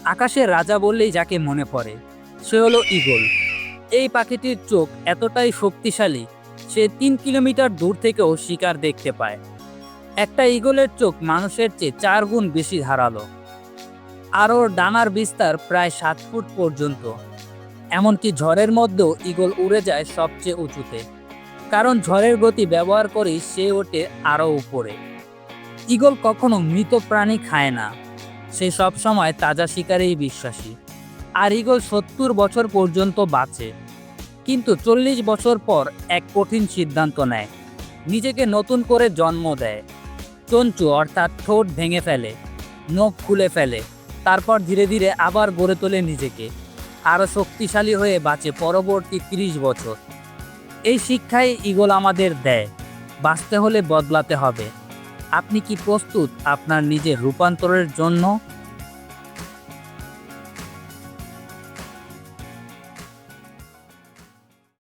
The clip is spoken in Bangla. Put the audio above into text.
আকাশের রাজা বললেই যাকে মনে পড়ে সে হলো ঈগল। এই পাখিটির চোখ এতটাই শক্তিশালী, সে 3 কিলোমিটার দূর থেকেও শিকার দেখতে পায়। একটা ঈগলের চোখ মানুষের চেয়ে 4 গুণ বেশি ধারালো, আর ওর ডানার বিস্তার প্রায় 7 ফুট পর্যন্ত। এমনকি ঝড়ের মধ্যেও ঈগল উড়ে যায় সবচেয়ে উঁচুতে, কারণ ঝড়ের গতি ব্যবহার করেই সে ওঠে আরও উপরে। ঈগল কখনো মৃত প্রাণী খায় না, সে সবসময় তাজা শিকারেই বিশ্বাসী। আর ঈগল 70 বছর পর্যন্ত বাঁচে, কিন্তু 40 বছর পর এক কঠিন সিদ্ধান্ত নেয়, নিজেকে নতুন করে জন্ম দেয়। চঞ্চু অর্থাৎ ঠোঁট ভেঙে ফেলে, নখ খুলে ফেলে, তারপর ধীরে ধীরে আবার গড়ে তোলে নিজেকে, আরও শক্তিশালী হয়ে বাঁচে পরবর্তী 30 বছর। এই শিক্ষাই ঈগল আমাদের দেয়, বাঁচতে হলে বদলাতে হবে। আপনি কি প্রস্তুত আপনার নিজের রূপান্তরের জন্য?